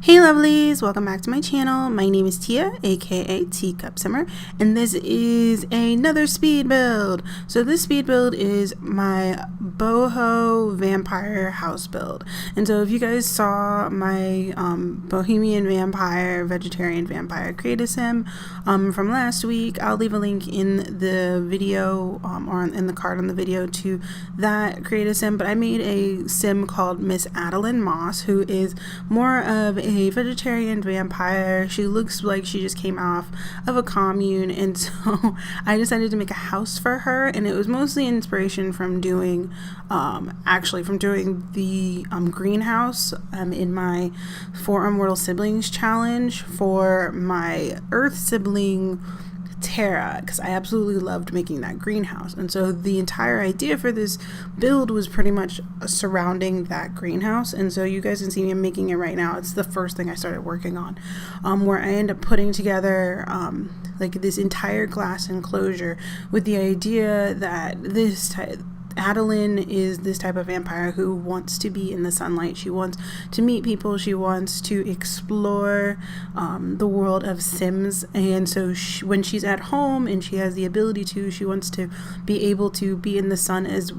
Hey lovelies, welcome back to my channel. My name is Tia, aka TeaCup Summer, and this is another speed build. So this speed build is my boho vampire house build. And so if you guys saw my bohemian vampire, vegetarian vampire creative sim from last week, I'll leave a link in the video or in the card on the video to that creative sim. But I made a sim called Miss Adeline Moss, who is more of a vegetarian vampire. She looks like she just came off of a commune, and so I decided to make a house for her, and it was mostly inspiration from doing the greenhouse in my 4 Immortal Siblings challenge for my Earth sibling Tara, because I absolutely loved making that greenhouse. And so the entire idea for this build was pretty much surrounding that greenhouse. And so you guys can see me making it right now. It's the first thing I started working on, where I end up putting together like this entire glass enclosure with the idea that Adeline is this type of vampire who wants to be in the sunlight. She wants to meet people. She wants to explore the world of Sims. And so when she's at home and she has the ability to, she wants to be able to be in the sun as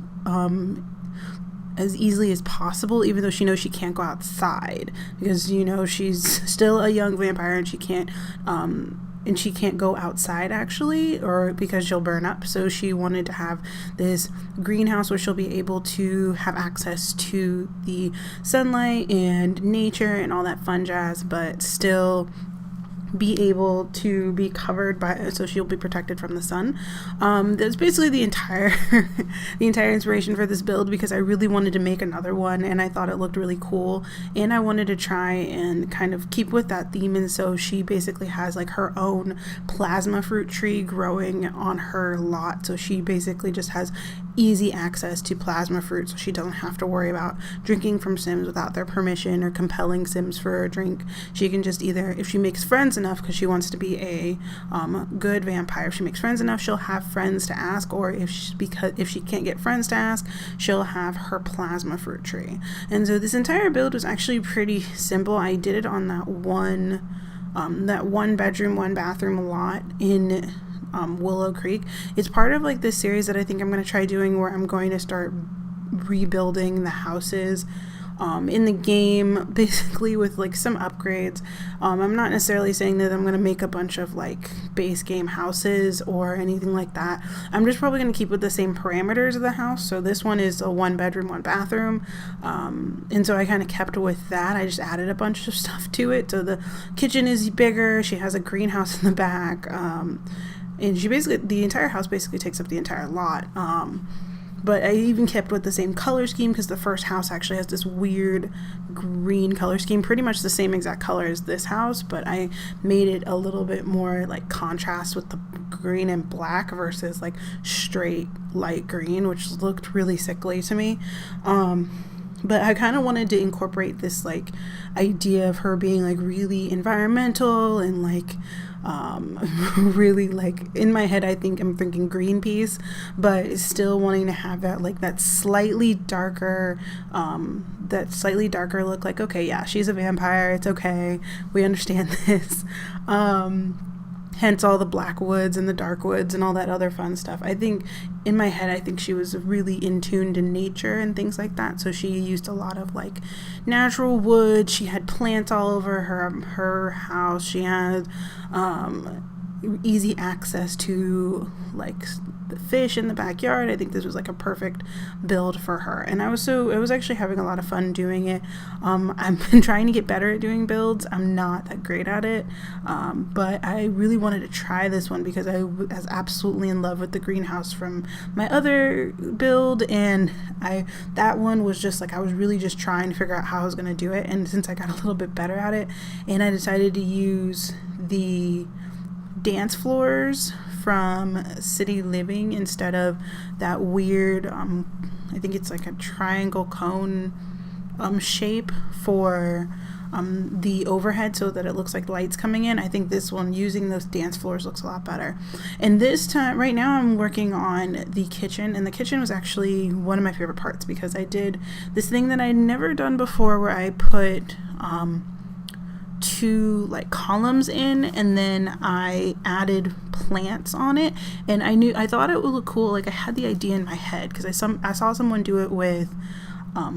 easily as possible, even though she knows she can't go outside because, you know, she's still a young vampire and she can't go outside actually, or because she'll burn up. So she wanted to have this greenhouse where she'll be able to have access to the sunlight and nature and all that fun jazz, but still be able to be covered by, so she'll be protected from the sun. That's basically the entire inspiration for this build, because I really wanted to make another one and I thought it looked really cool, and I wanted to try and kind of keep with that theme. And so she basically has like her own plasma fruit tree growing on her lot, so she basically just has easy access to plasma fruit, so she doesn't have to worry about drinking from Sims without their permission or compelling Sims for a drink. She can just either, if she makes friends enough, because she wants to be a good vampire, if she makes friends enough, she'll have friends to ask, or if she can't get friends to ask, she'll have her plasma fruit tree. And so this entire build was actually pretty simple. I did it on that one bedroom, 1 bathroom lot in Willow Creek. It's part of like this series that I think I'm going to try doing, where I'm going to start rebuilding the houses in the game, basically with like some upgrades. I'm not necessarily saying that I'm going to make a bunch of like base game houses or anything like that. I'm just probably going to keep with the same parameters of the house. So this one is a 1 bedroom, 1 bathroom, and so I kind of kept with that. I just added a bunch of stuff to it. So the kitchen is bigger. She has a greenhouse in the back, and the entire house basically takes up the entire lot. But I even kept with the same color scheme, because the first house actually has this weird green color scheme, pretty much the same exact color as this house, but I made it a little bit more like contrast with the green and black versus like straight light green, which looked really sickly to me. But I kind of wanted to incorporate this like idea of her being like really environmental and like really like, in my head I think I'm thinking Greenpeace, but still wanting to have that like that slightly darker look, like, okay, yeah, she's a vampire, it's okay, we understand this. Hence all the black woods and the dark woods and all that other fun stuff. I think in my head, I think she was really in tune to nature and things like that. So she used a lot of like natural wood. She had plants all over her house. She had easy access to like the fish in the backyard. I think this was like a perfect build for her, and I was actually having a lot of fun doing it. I've been trying to get better at doing builds. I'm not that great at it, but I really wanted to try this one because I was absolutely in love with the greenhouse from my other build, and that one was just like, I was really just trying to figure out how I was going to do it. And since I got a little bit better at it, and I decided to use the dance floors from City Living instead of that weird I think it's like a triangle cone shape for the overhead, so that it looks like lights coming in. I think this one, using those dance floors, looks a lot better. And this time, right now, I'm working on the kitchen, and the kitchen was actually one of my favorite parts, because I did this thing that I'd never done before, where I put two like columns in, and then I added plants on it, and I thought it would look cool. Like I had the idea in my head because I saw someone do it with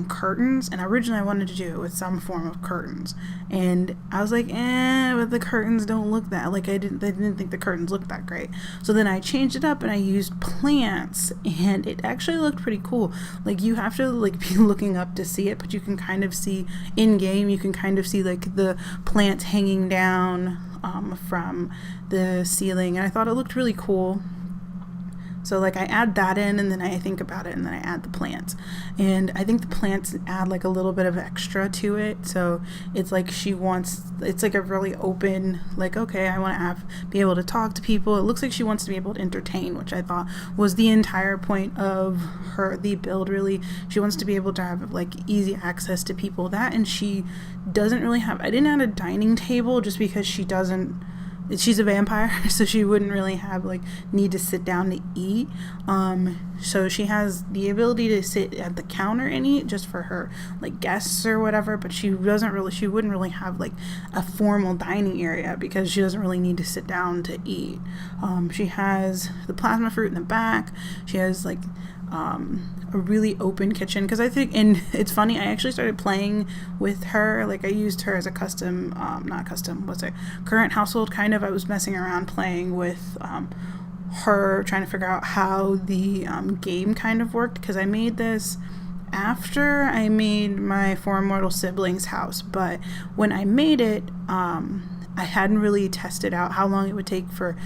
curtains, and originally I wanted to do it with some form of curtains, and I was like, but the curtains don't look that, like I didn't think the curtains looked that great. So then I changed it up and I used plants, and it actually looked pretty cool. Like you have to like be looking up to see it, but you can kind of see in game, you can kind of see like the plants hanging down from the ceiling, and I thought it looked really cool. So like I add that in, and then I think about it, and then I add the plants. And I think the plants add like a little bit of extra to it. So it's like it's like a really open, like, okay, I want to be able to talk to people. It looks like she wants to be able to entertain, which I thought was the entire point of the build, really. She wants to be able to have like easy access to people. That, and she doesn't really have, I didn't add a dining table just because she's a vampire, so she wouldn't really have like need to sit down to eat. So she has the ability to sit at the counter and eat just for her like guests or whatever, but she wouldn't really have like a formal dining area because she doesn't really need to sit down to eat. She has the plasma fruit in the back. She has like a really open kitchen, because I think, and it's funny, I actually started playing with her, like I used her as a current household kind of. I was messing around playing with her, trying to figure out how the game kind of worked, because I made this after I made my four immortal siblings house, but when I made it, I hadn't really tested out how long it would take for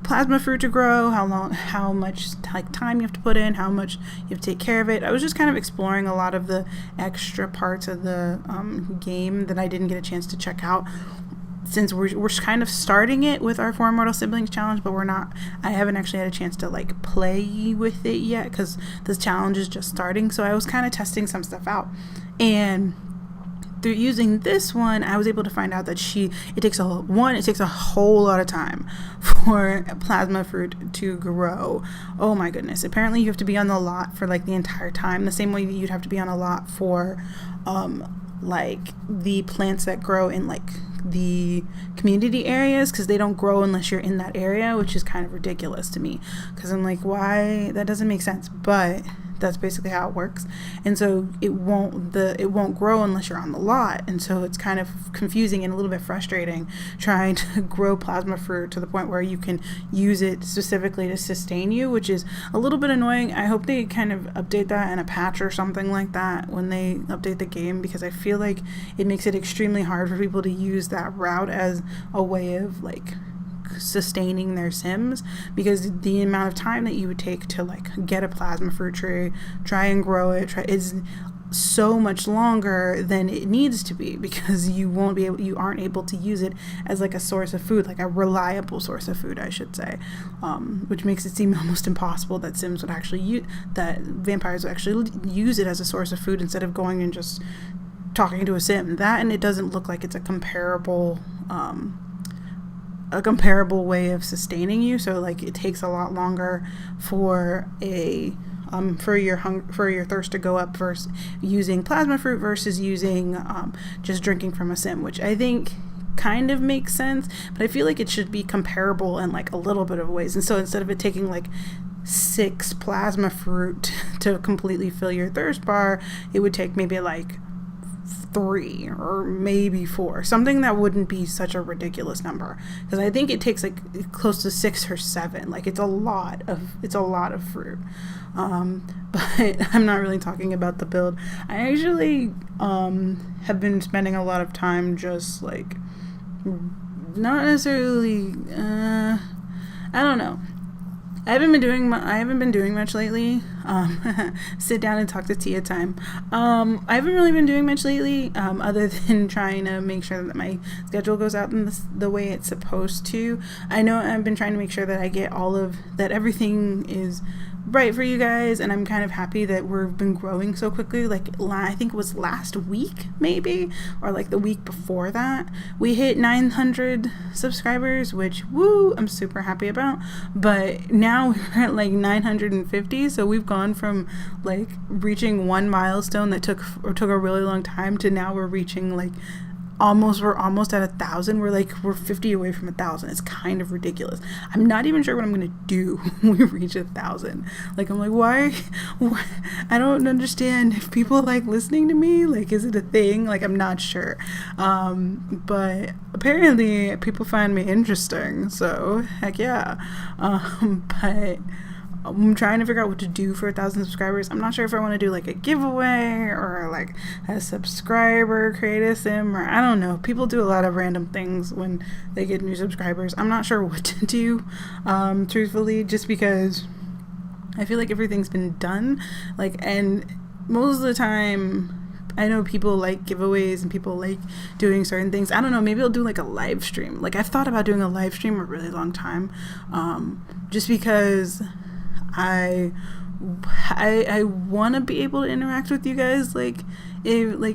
plasma fruit to grow, how much like time you have to put in, how much you have to take care of it. I was just kind of exploring a lot of the extra parts of the game that I didn't get a chance to check out, since we're kind of starting it with our four immortal siblings challenge, but I haven't actually had a chance to like play with it yet because this challenge is just starting. So I was kind of testing some stuff out, and through using this one, I was able to find out that it takes a whole lot of time for plasma fruit to grow. Oh my goodness. Apparently you have to be on the lot for like the entire time, the same way that you'd have to be on a lot for like the plants that grow in like the community areas, because they don't grow unless you're in that area, which is kind of ridiculous to me, because I'm like, why? That doesn't make sense. But that's basically how it works. And so it won't grow unless you're on the lot, and so it's kind of confusing and a little bit frustrating trying to grow plasma fruit to the point where you can use it specifically to sustain you, which is a little bit annoying. I hope they kind of update that in a patch or something like that when they update the game, because I feel like it makes it extremely hard for people to use that route as a way of like sustaining their sims, because the amount of time that you would take to like get a plasma fruit tree, try and grow it, is so much longer than it needs to be, because you aren't able to use it as like a source of food, like a reliable source of food, I should say, which makes it seem almost impossible that sims would actually that vampires would actually use it as a source of food instead of going and just talking to a sim. That, and it doesn't look like it's a comparable way of sustaining you. So like it takes a lot longer for your thirst to go up versus using plasma fruit versus using just drinking from a sim, which I think kind of makes sense, but I feel like it should be comparable in like a little bit of ways. And so instead of it taking like 6 plasma fruit to completely fill your thirst bar, it would take maybe like 3 or maybe 4, something that wouldn't be such a ridiculous number, because I think it takes like close to 6 or 7. Like it's a lot of fruit. But I'm not really talking about the build. I actually have been spending a lot of time just like not necessarily I don't know. I haven't been doing much lately. Sit down and talk to Tia time. I haven't really been doing much lately, other than trying to make sure that my schedule goes out in the way it's supposed to. I know I've been trying to make sure that I get that everything is right for you guys, and I'm kind of happy that we've been growing so quickly. Like I think it was last week maybe, or like the week before that, we hit 900 subscribers, which I'm super happy about. But now we're at like 950, so we've gone from like reaching one milestone that took a really long time to now we're reaching like we're almost at 1,000. We're 50 away from 1,000. It's kind of ridiculous. I'm not even sure what I'm gonna do when we reach 1,000. Like, I'm like, why? I don't understand if people like listening to me. Like, is it a thing? Like, I'm not sure. But apparently people find me interesting, so heck yeah. But I'm trying to figure out what to do for 1,000 subscribers. I'm not sure if I want to do like a giveaway or like a subscriber create a sim, or I don't know. People do a lot of random things when they get new subscribers. I'm not sure what to do, truthfully, just because I feel like everything's been done. Like, and most of the time, I know people like giveaways and people like doing certain things. I don't know, maybe I'll do like a live stream. Like, I've thought about doing a live stream a really long time, just because I want to be able to interact with you guys, like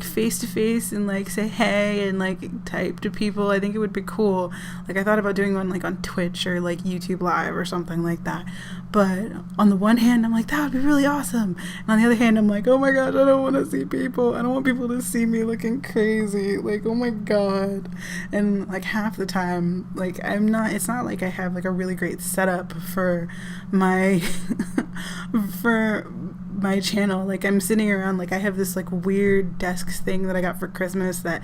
face to face, and like say hey and like type to people. I think it would be cool. Like, I thought about doing one like on Twitch or like YouTube Live or something like that. But on the one hand, I'm like, that would be really awesome. And on the other hand, I'm like, oh my gosh, I don't want to see people. I don't want people to see me looking crazy. Like, oh my God. And like half the time, like it's not like I have like a really great setup for my my channel. Like, I'm sitting around, like, I have this like weird desk thing that I got for Christmas that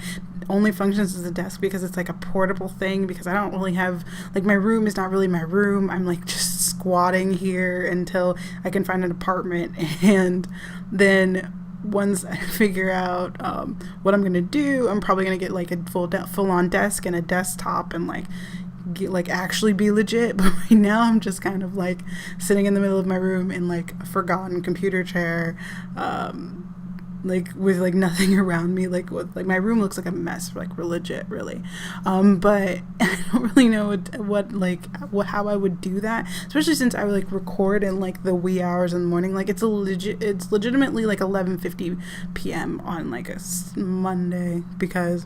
only functions as a desk because it's like a portable thing, because I don't really have, like, my room is not really my room. I'm like just squatting here until I can find an apartment, and then once I figure out what I'm gonna do, I'm probably gonna get like a full-on desk and a desktop and like actually be legit. But right now I'm just kind of like sitting in the middle of my room in like a forgotten computer chair, like with like nothing around me, like my room looks like a mess, like legit, really. But I don't really know how I would do that, especially since I would like record in like the wee hours in the morning. Like, it's legitimately like 11:50 p.m. on like a Monday, because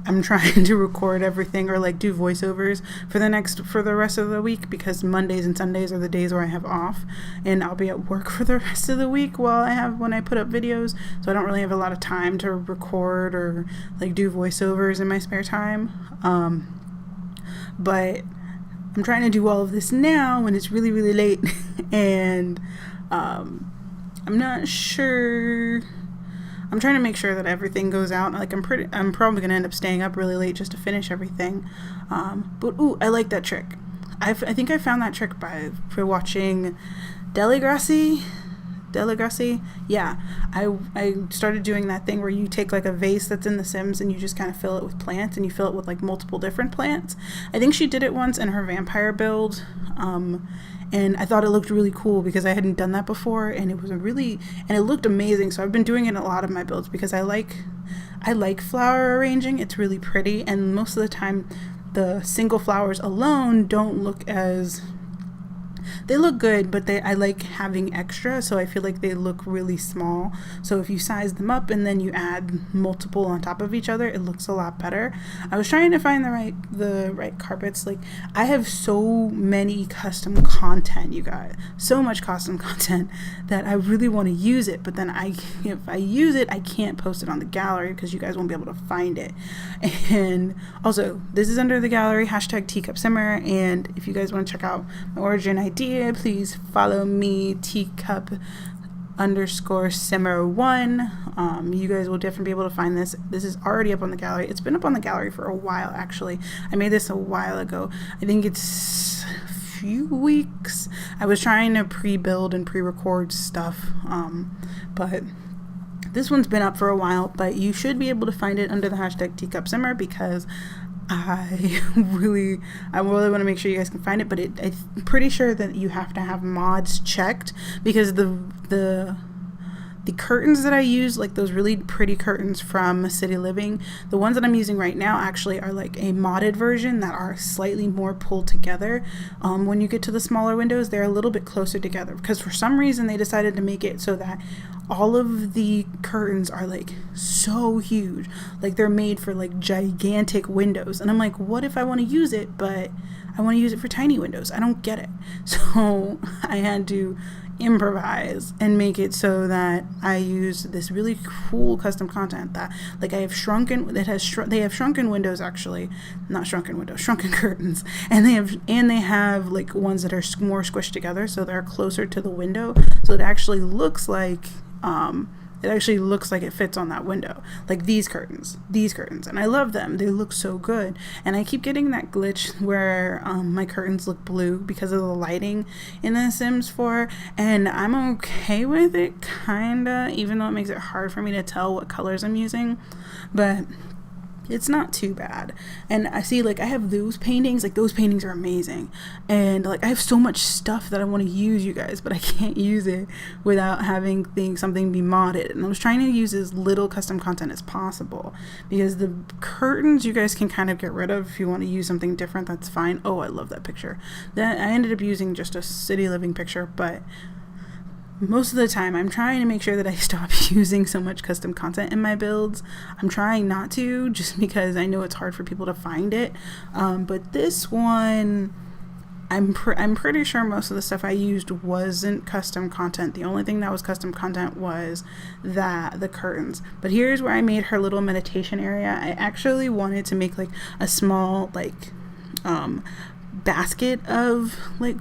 I'm trying to record everything or like do voiceovers for the rest of the week, because Mondays and Sundays are the days where I have off, and I'll be at work for the rest of the week when I put up videos. So I don't really have a lot of time to record or like do voiceovers in my spare time. But I'm trying to do all of this now when it's really, really late, and I'm not sure. I'm trying to make sure that everything goes out. Like, I'm probably gonna end up staying up really late just to finish everything. But ooh, I like that trick. I think I found that trick by watching Deligrassi. Yeah, I started doing that thing where you take like a vase that's in The Sims and you just kind of fill it with plants, and you fill it with like multiple different plants. I think she did it once in her vampire build. And I thought it looked really cool because I hadn't done that before, and it looked amazing. So I've been doing it in a lot of my builds because I like flower arranging. It's really pretty, and most of the time the single flowers alone don't look they look good, but I like having extra, so I feel like they look really small. So if you size them up and then you add multiple on top of each other, it looks a lot better. I was trying to find the right carpets. Like, I have so many custom content, you guys, so much custom content that I really want to use it, but then if I use it, I can't post it on the gallery because you guys won't be able to find it. And also, this is under the gallery, #TeaCup Simmer, and if you guys want to check out my origin idea, please follow me, TeaCup _Simmer1. You guys will definitely be able to find this. This is already up on the gallery. It's been up on the gallery for a while, actually. I made this a while ago. I think it's a few weeks. I was trying to pre-build and pre-record stuff, but this one's been up for a while. But you should be able to find it under the #TeaCup Simmer, because I really want to make sure you guys can find it. But I'm pretty sure that you have to have mods checked, because the curtains that I use, like those really pretty curtains from City Living, the ones that I'm using right now actually are like a modded version that are slightly more pulled together. When you get to the smaller windows, they're a little bit closer together, because for some reason they decided to make it so that all of the curtains are like so huge, like they're made for like gigantic windows, and I'm like, what if I want to use it, but I want to use it for tiny windows? I don't get it. So I had to improvise and make it so that I use this really cool custom content that, like, I have shrunken, that has they have shrunken windows, actually, not shrunken windows, shrunken curtains, and they have like ones that are more squished together, so they're closer to the window, so it actually looks like it fits on that window, like these curtains, and I love them. They look so good, and I keep getting that glitch where my curtains look blue because of the lighting in the Sims 4, and I'm okay with it, kinda, even though it makes it hard for me to tell what colors I'm using, but it's not too bad. And I see, like, I have those paintings, like those paintings are amazing, and like I have so much stuff that I want to use, you guys, but I can't use it without having something be modded. And I was trying to use as little custom content as possible, because the curtains you guys can kind of get rid of. If you want to use something different, that's fine. Oh, I love that picture. That I ended up using just a city living picture, but most of the time I'm trying to make sure that I stop using so much custom content in my builds. I'm trying not to, just because I know it's hard for people to find it, but this one, I'm pretty sure most of the stuff I used wasn't custom content. The only thing that was custom content was the curtains. But here's where I made her little meditation area. I actually wanted to make like a small like basket of like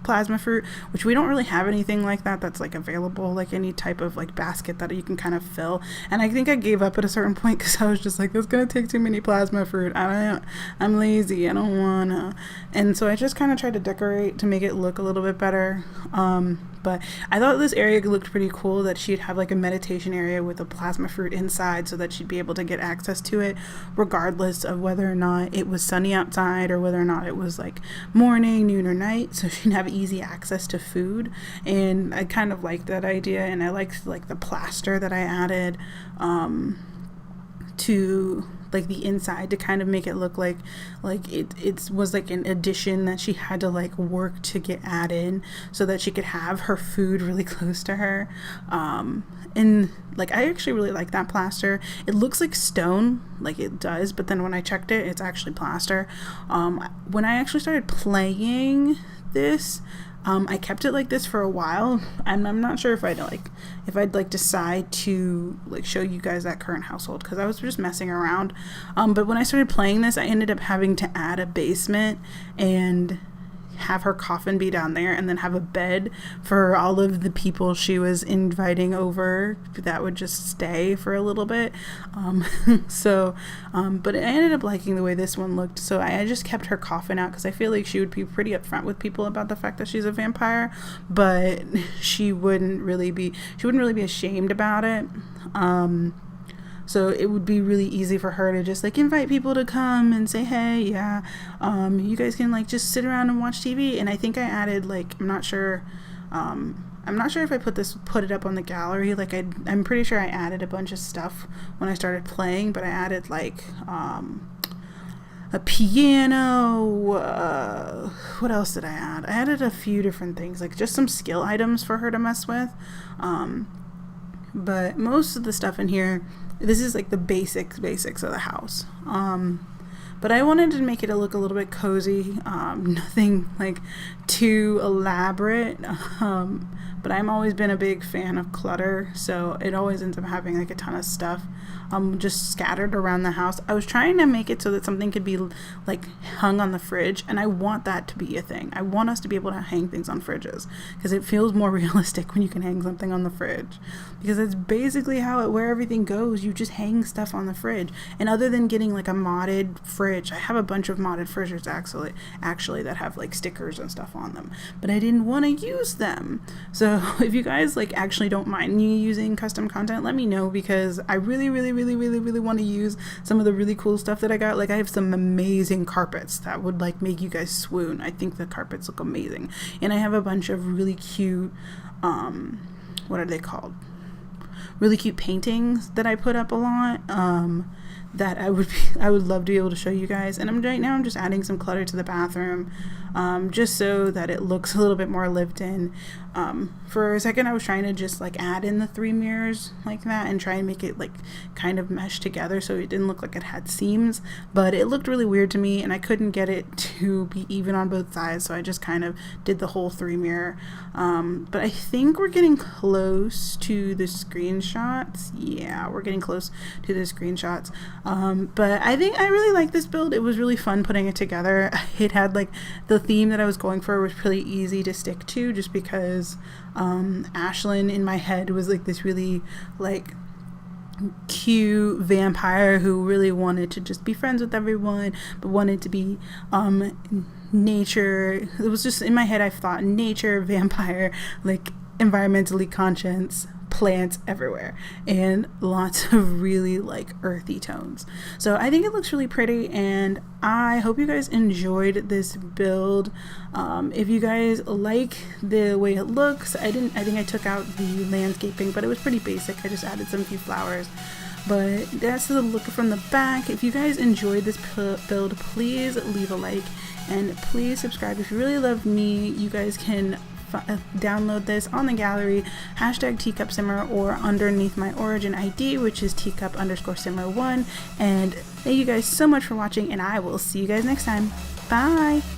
plasma fruit, which we don't really have anything like that's like available, like any type of like basket that you can kind of fill. And I think I gave up at a certain point because I was just like, that's gonna take too many plasma fruit. I'm lazy, I don't wanna. And so I just kind of tried to decorate to make it look a little bit better. But I thought this area looked pretty cool, that she'd have like a meditation area with a plasma fruit inside, so that she'd be able to get access to it regardless of whether or not it was sunny outside or whether or not it was like morning, noon, or night, so she'd have easy access to food. And I kind of liked that idea, and I liked like the plaster that I added to like the inside to kind of make it look like it was like an addition that she had to like work to get added so that she could have her food really close to her. And like I actually really like that plaster. It looks like stone, like it does, but then when I checked it, it's actually plaster. When I actually started playing this, I kept it like this for a while, and I'm not sure if I'd decide to like show you guys that current household, because I was just messing around. But when I started playing this, I ended up having to add a basement and have her coffin be down there, and then have a bed for all of the people she was inviting over that would just stay for a little bit. But I ended up liking the way this one looked, so I just kept her coffin out because I feel like she would be pretty upfront with people about the fact that she's a vampire, but she wouldn't really be ashamed about it. So it would be really easy for her to just like invite people to come and say, hey, yeah, you guys can like just sit around and watch TV. And I think I added like, I'm not sure if I put it up on the gallery. Like I'm pretty sure I added a bunch of stuff when I started playing, but I added like a piano. What else did I add? I added a few different things, like just some skill items for her to mess with. But most of the stuff in here, this is like the basics of the house. But I wanted to make it look a little bit cozy, nothing like too elaborate. But I've always been a big fan of clutter, so it always ends up having like a ton of stuff just scattered around the house. I was trying to make it so that something could be like hung on the fridge, and I want that to be a thing. I want us to be able to hang things on fridges, because it feels more realistic when you can hang something on the fridge, because it's basically where everything goes. You just hang stuff on the fridge. And other than getting like a modded fridge, I have a bunch of modded fridges actually that have like stickers and stuff on them, but I didn't want to use them. So if you guys like actually don't mind me using custom content, let me know, because I really want to use some of the really cool stuff that I got. Like I have some amazing carpets that would like make you guys swoon. I think the carpets look amazing, and I have a bunch of really cute what are they called, really cute paintings that I put up a lot, that I would love to be able to show you guys. And right now I'm just adding some clutter to the bathroom, just so that it looks a little bit more lived in. For a second I was trying to just like add in the 3 mirrors like that and try and make it like kind of mesh together so it didn't look like it had seams, but it looked really weird to me and I couldn't get it to be even on both sides, so I just kind of did the whole 3 mirror. But I think we're getting close to the screenshots. Yeah, we're getting close to the screenshots. But I think I really like this build. It was really fun putting it together. It had like the theme that I was going for was pretty easy to stick to, just because Ashlyn in my head was like this really like cute vampire who really wanted to just be friends with everyone, but wanted to be nature. It was just in my head, I thought nature, vampire, like environmentally conscious, plants everywhere, and lots of really like earthy tones. So I think it looks really pretty, and I hope you guys enjoyed this build. If you guys like the way it looks, I think I took out the landscaping, but it was pretty basic. I just added some few flowers. But that's the look from the back. If you guys enjoyed this build, please leave a like and please subscribe. If you really love me, you guys can download this on the gallery, #TeaCupSimmer, or underneath my origin ID, which is TeaCup_Simmer1. And thank you guys so much for watching, and I will see you guys next time. Bye!